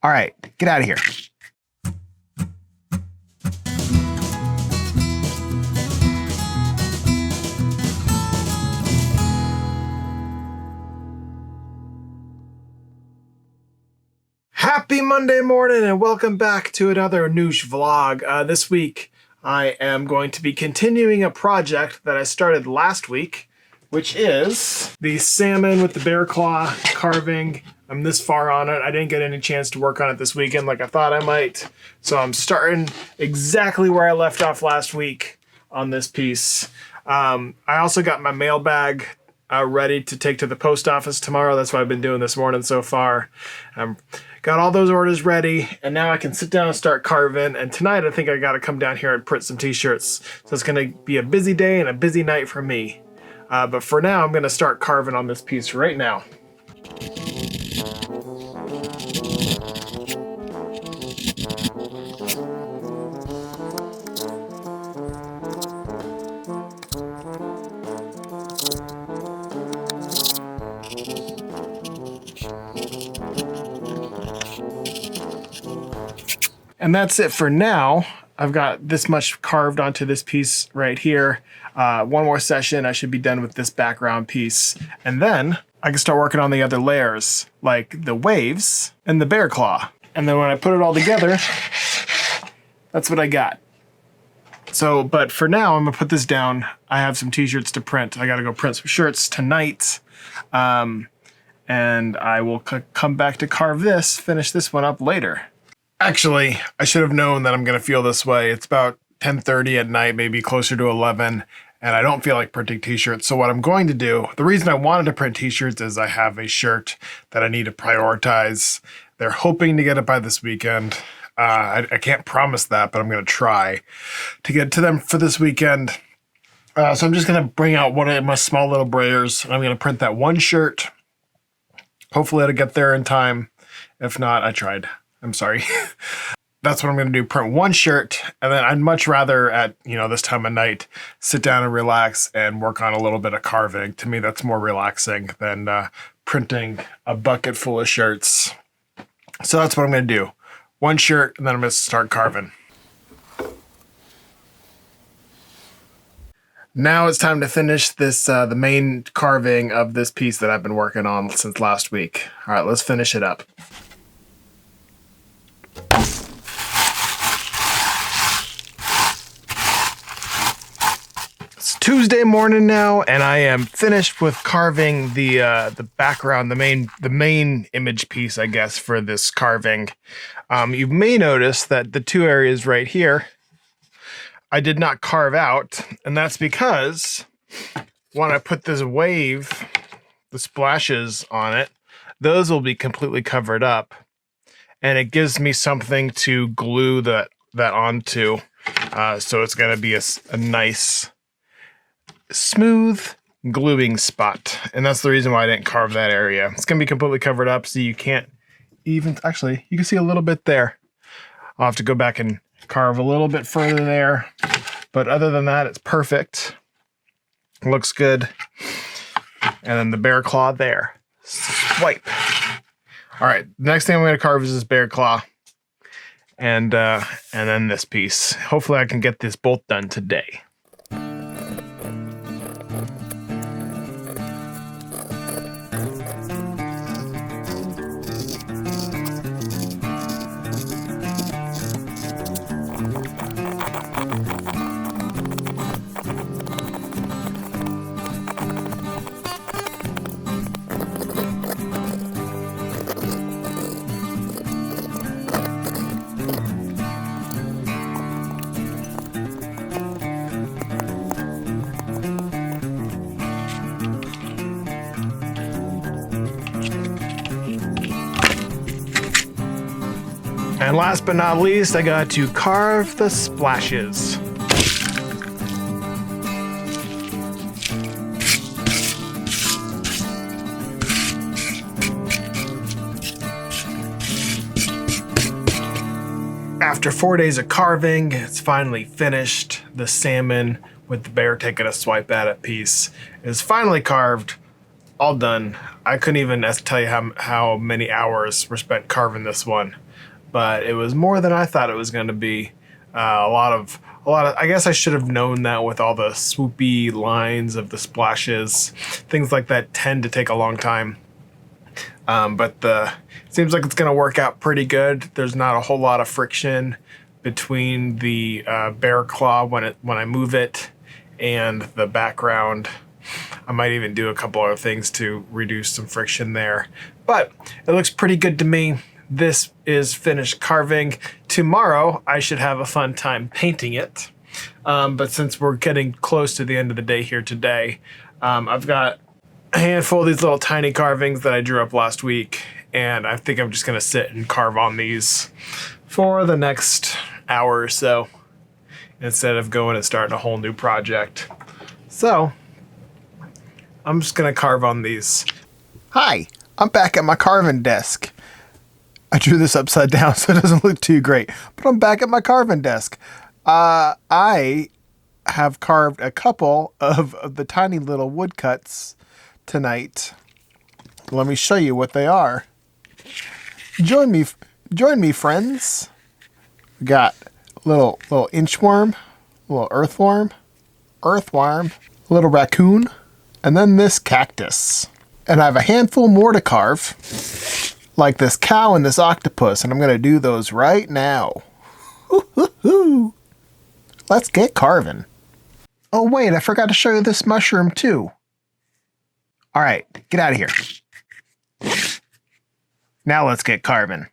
All right, get out of here. Happy Monday morning and welcome back to another Noosh vlog. This week I am going to be continuing a project that I started last week, which is the salmon with the bear claw carving. I'm this far on it. I didn't get any chance to work on it this weekend like I thought I might. So I'm starting exactly where I left off last week on this piece. I also got my mailbag ready to take to the post office tomorrow. That's what I've been doing this morning so far. Got all those orders ready, and now I can sit down and start carving. And tonight I think I got to come down here and print some t-shirts. So it's going to be a busy day and a busy night for me. But for now, I'm going to start carving on this piece right now. And that's it for now. I've got this much carved onto this piece right here. One more session, I should be done with this background piece. And then I can start working on the other layers, like the waves and the bear claw. And then when I put it all together, that's what I got. So, but for now, I'm gonna put this down. I have some t-shirts to print. I gotta go print some shirts tonight. And I will come back to carve this, finish this one up later. Actually, I should have known that I'm going to feel this way. It's about 10:30 at night, maybe closer to 11, and I don't feel like printing t-shirts. So what I'm going to do, the reason I wanted to print t-shirts is I have a shirt that I need to prioritize. They're hoping to get it by this weekend. I can't promise that, but I'm going to try to get to them for this weekend. So I'm just going to bring out one of my small little brayers, and I'm going to print that one shirt. Hopefully it'll get there in time. If not, I tried. I'm sorry. That's what I'm going to do, print one shirt, and then I'd much rather at, this time of night, sit down and relax and work on a little bit of carving. To me, that's more relaxing than printing a bucket full of shirts. So that's what I'm going to do. One shirt, and then I'm going to start carving. Now it's time to finish this, the main carving of this piece that I've been working on since last week. All right, let's finish it up. It's Tuesday morning now, and I am finished with carving the background, the main image piece, I guess, for this carving. You may notice that the two areas right here I did not carve out, and that's because when I put this wave, the splashes on it, those will be completely covered up. And it gives me something to glue that onto. So it's going to be a nice, smooth gluing spot. And that's the reason why I didn't carve that area. It's going to be completely covered up, so you can't even, actually, you can see a little bit there. I'll have to go back and carve a little bit further there. But other than that, it's perfect. It looks good. And then the bear claw there. Swipe. All right, the next thing I'm going to carve is this bear claw, and then this piece. Hopefully I can get this both done today. And last but not least, I got to carve the splashes. After 4 days of carving, it's finally finished. The salmon with the bear taking a swipe at it piece is finally carved. all done. I couldn't even tell you how many hours were spent carving this one, but it was more than I thought it was going to be. A lot of. I guess I should have known that with all the swoopy lines of the splashes. Things like that tend to take a long time. But it seems like it's going to work out pretty good. There's not a whole lot of friction between the bear claw when I move it and the background. I might even do a couple other things to reduce some friction there. But it looks pretty good to me. This is finished carving. Tomorrow, I should have a fun time painting it. But since we're getting close to the end of the day here today, I've got a handful of these little tiny carvings that I drew up last week. And I think I'm just going to sit and carve on these for the next hour or so, instead of going and starting a whole new project. So I'm just going to carve on these. Hi, I'm back at my carving desk. I drew this upside down so it doesn't look too great, but I'm back at my carving desk. I have carved a couple of the tiny little woodcuts tonight. Let me show you what they are. Join me, friends. We got a little inchworm, a little earthworm, little raccoon, and then this cactus. And I have a handful more to carve, like this cow and this octopus, and I'm going to do those right now. Let's get carving. Oh wait, I forgot to show you this mushroom too. All right, get out of here. Now let's get carving.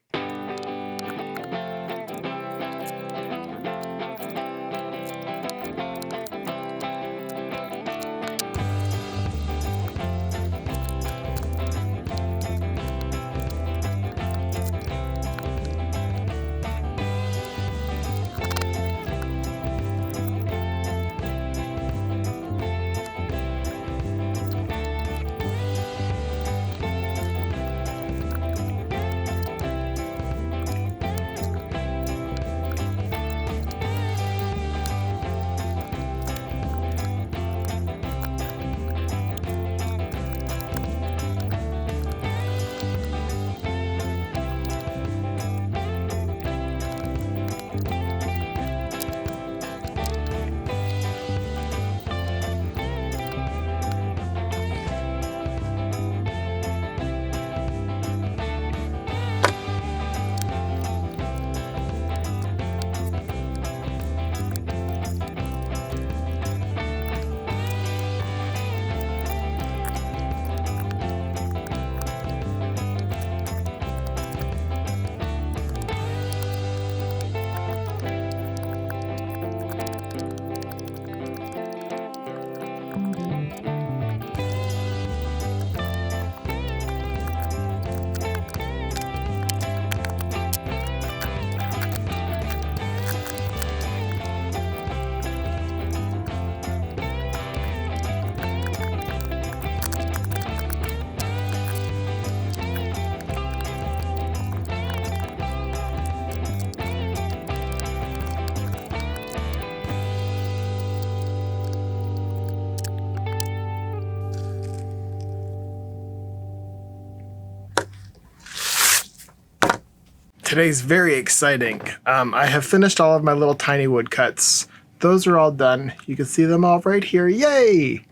Today's very exciting. I have finished all of my little tiny woodcuts. Those are all done. You can see them all right here. Yay!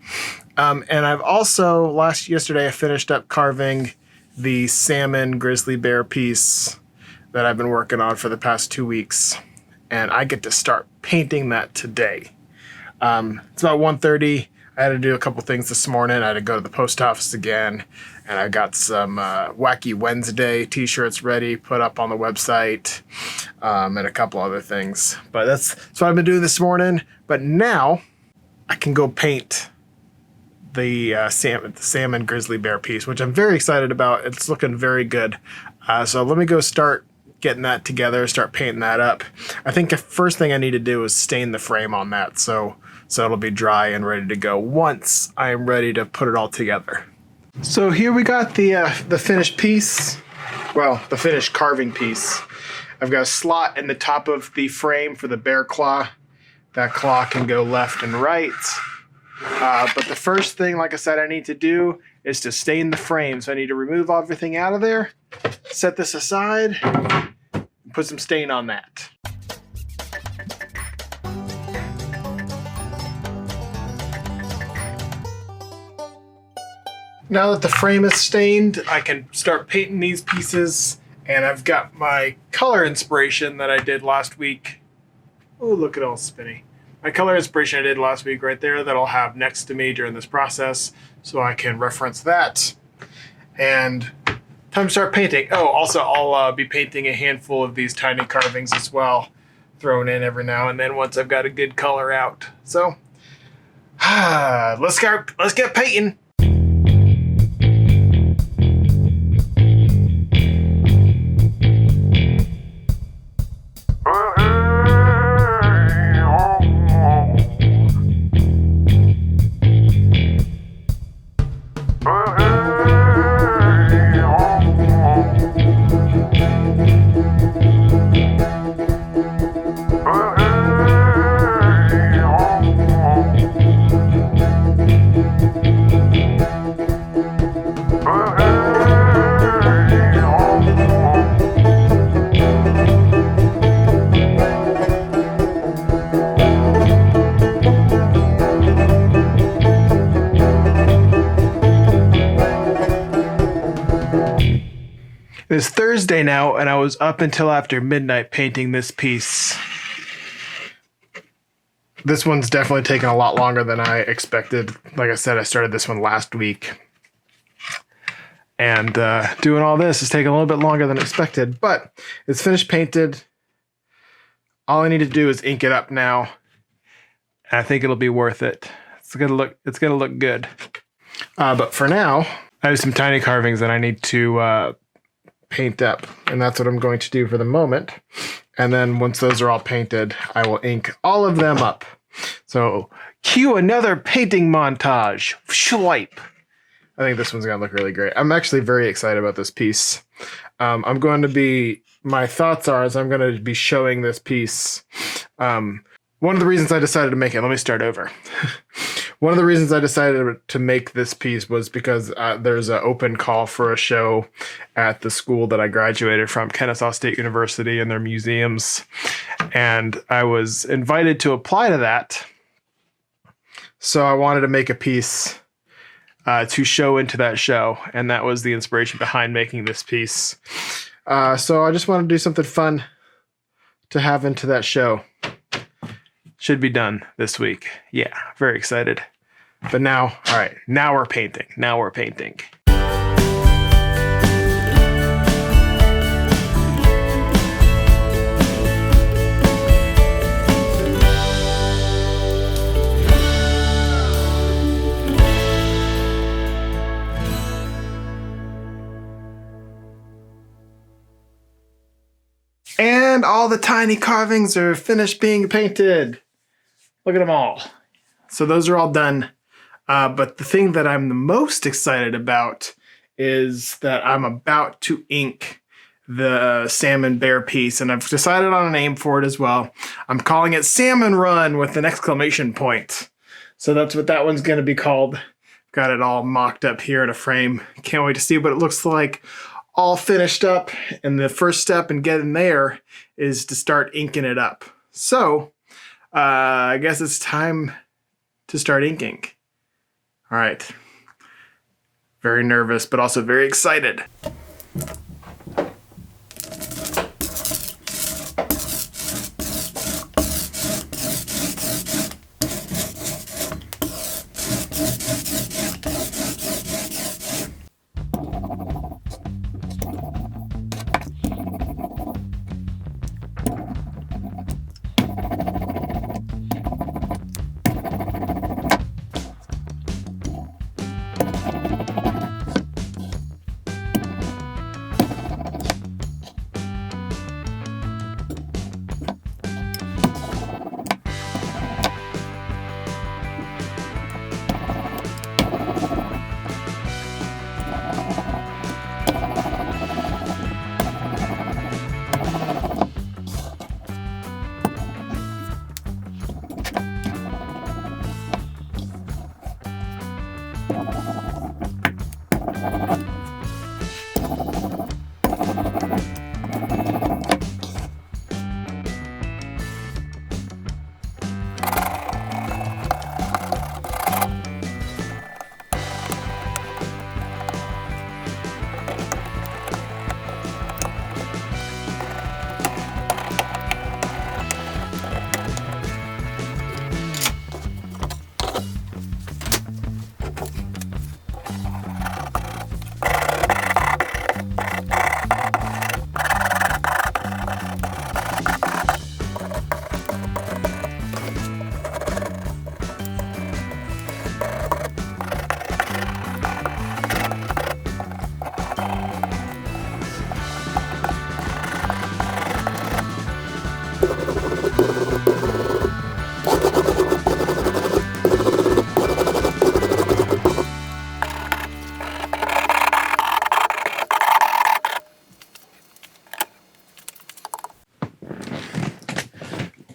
And I've also, yesterday I finished up carving the salmon grizzly bear piece that I've been working on for the past 2 weeks. And I get to start painting that today. It's about 1:30. I had to do a couple things this morning. I had to go to the post office again, and I got some Wacky Wednesday t-shirts ready, put up on the website, and a couple other things. But that's what I've been doing this morning. But now I can go paint the salmon grizzly bear piece, which I'm very excited about. It's looking very good. So let me go start getting that together, start painting that up. I think the first thing I need to do is stain the frame on that, so it'll be dry and ready to go once I'm ready to put it all together. So here we got the finished piece, well, the finished carving piece. I've got a slot in the top of the frame for the bear claw. That claw can go left and right. But the first thing, like I said, I need to do is to stain the frame. So I need to remove everything out of there, set this aside, and put some stain on that. Now that the frame is stained, I can start painting these pieces, and I've got my color inspiration that I did last week. Oh, look at all spinny. My color inspiration I did last week right there that I'll have next to me during this process so I can reference that. And time to start painting. Oh, also I'll be painting a handful of these tiny carvings as well, thrown in every now and then once I've got a good color out. So, let's get painting. It's Thursday now, and I was up until after midnight painting this piece. This one's definitely taken a lot longer than I expected. Like I said, I started this one last week. And doing all this is taking a little bit longer than expected, but it's finished painted. All I need to do is ink it up now. And I think it'll be worth it. It's gonna look good. But for now, I have some tiny carvings that I need to paint up, and that's what I'm going to do for the moment. And then once those are all painted, I will ink all of them up. So cue another painting montage. Swipe. I think this one's gonna look really great. I'm actually very excited about this piece. My thoughts are I'm going to be showing this piece. One of the reasons I decided to make it, let me start over. One of the reasons I decided to make this piece was because there's an open call for a show at the school that I graduated from, Kennesaw State University, and their museums. And I was invited to apply to that. So I wanted to make a piece to show into that show. And that was the inspiration behind making this piece. So I just wanted to do something fun to have into that show. Should be done this week. Yeah, very excited. But now, all right, now we're painting. Now we're painting. And all the tiny carvings are finished being painted. Look at them all. So those are all done. But the thing that I'm the most excited about is that I'm about to ink the salmon bear piece, and I've decided on a name for it as well. I'm calling it Salmon Run with an exclamation point. So that's what that one's going to be called. Got it all mocked up here in a frame. Can't wait to see what it looks like all finished up. And the first step in getting there is to start inking it up. So I guess it's time to start inking. All right. Very nervous, but also very excited.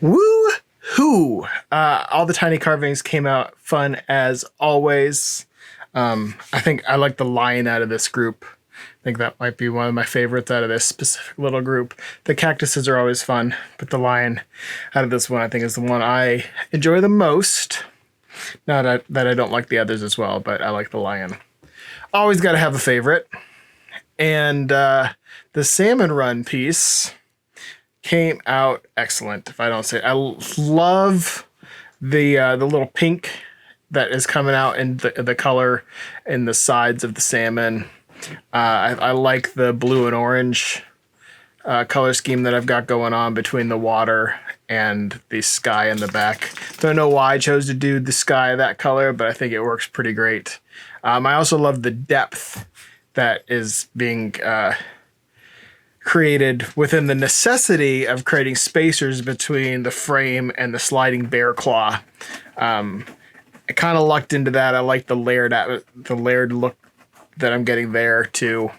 Woo-hoo! All the tiny carvings came out fun as always. I think I like the lion out of this group. I think that might be one of my favorites out of this specific little group. The cactuses are always fun, but the lion out of this one I think is the one I enjoy the most. Not that I don't like the others as well, but I like the lion. Always got to have a favorite. And the Salmon Run piece came out excellent, if I don't say. I love the little pink that is coming out in the color in the sides of the salmon. I like the blue and orange color scheme that I've got going on between the water and the sky in the back. Don't know why I chose to do the sky that color, but I think it works pretty great. I also love the depth that is being created within the necessity of creating spacers between the frame and the sliding bear claw. I kind of lucked into that. I like the layered look that I'm getting there too.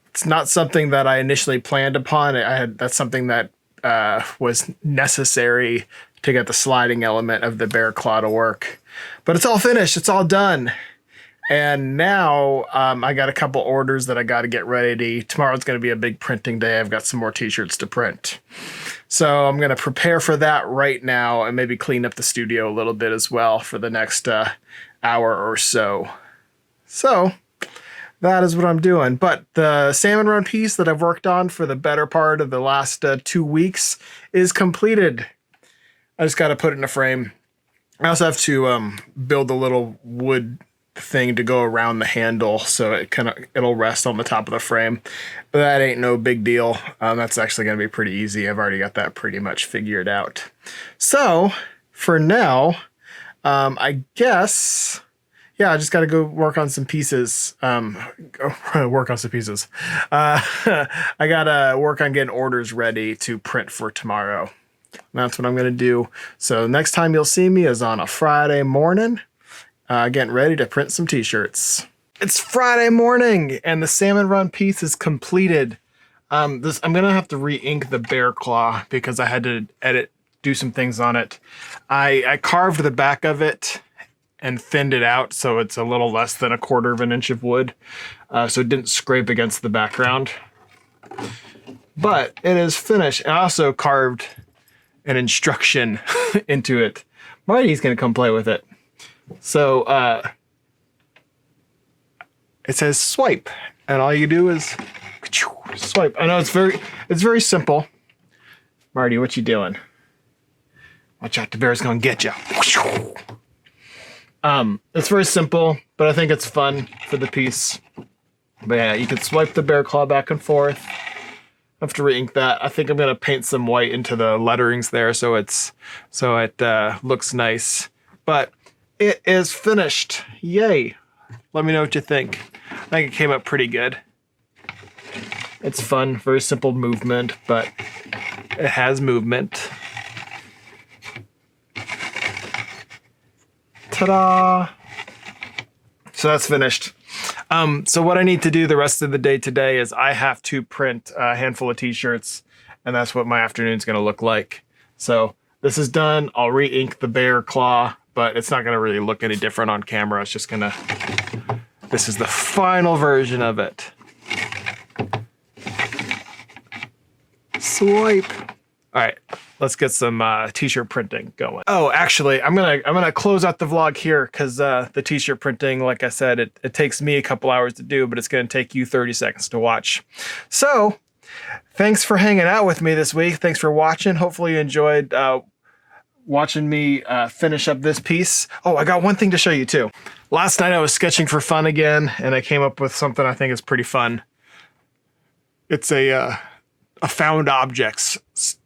It's not something that I initially planned upon. That's something that was necessary to get the sliding element of the bear claw to work. But it's all finished. It's all done. And now I got a couple orders that I got to get ready. Tomorrow's going to be a big printing day. I've got some more t-shirts to print. So I'm going to prepare for that right now and maybe clean up the studio a little bit as well for the next hour or so. So that is what I'm doing. But the Salmon Run piece that I've worked on for the better part of the last 2 weeks is completed. I just got to put it in a frame. I also have to build a little wood thing to go around the handle so it'll rest on the top of the frame. But that ain't no big deal. That's actually going to be pretty easy. I've already got that pretty much figured out. So for now, I guess, yeah, I just got to go work on some pieces. Work on some pieces. I got to work on getting orders ready to print for tomorrow. That's what I'm going to do. So next time you'll see me is on a Friday morning. Getting ready to print some t-shirts. It's Friday morning and the Salmon Run piece is completed. I'm gonna have to re-ink the bear claw because I had to do some things on it. I carved the back of it and thinned it out so it's a little less than 1/4 of an inch of wood, so it didn't scrape against the background. But it is finished. I also carved an instruction into it. Marty's gonna come play with it. So it says swipe, and all you do is swipe. I know it's very simple. Marty, what you doing? Watch out, the bear's gonna get you. It's very simple, but I think it's fun for the piece. But yeah, you can swipe the bear claw back and forth. I have to re-ink that. I think I'm gonna paint some white into the letterings there so it looks nice. But it is finished. Yay. Let me know what you think. I think it came out pretty good. It's fun, very simple movement, but it has movement. Ta-da! So that's finished. So what I need to do the rest of the day today is I have to print a handful of t-shirts, and that's what my afternoon's gonna look like. So this is done. I'll re-ink the bear claw, but it's not going to really look any different on camera. It's just going to, this is the final version of it. Swipe. All right, let's get some t-shirt printing going. Oh, actually, I'm gonna close out the vlog here because the t-shirt printing, like I said, it takes me a couple hours to do, but it's going to take you 30 seconds to watch. So thanks for hanging out with me this week. Thanks for watching. Hopefully you enjoyed watching me finish up this piece. Oh, I got one thing to show you too. Last night I was sketching for fun again, and I came up with something I think is pretty fun. It's a found objects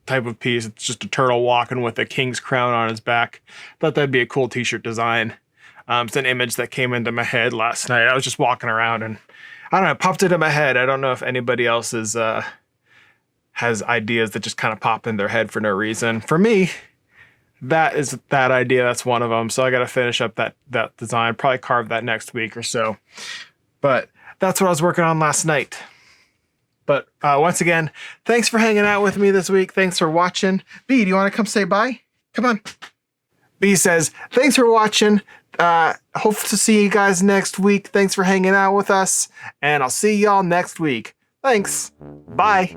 type of piece. It's just a turtle walking with a king's crown on his back. Thought that'd be a cool t-shirt design. It's an image that came into my head last night. I was just walking around and I don't know, it popped into my head. I don't know if anybody else has ideas that just kind of pop in their head for no reason. For me, that is that idea. That's one of them. So I got to finish up that design, probably carve that next week or so. But that's what I was working on last night. But once again, thanks for hanging out with me this week. Thanks for watching. B, do you want to come say bye? Come on. B says, thanks for watching. Hope to see you guys next week. Thanks for hanging out with us. And I'll see y'all next week. Thanks. Bye.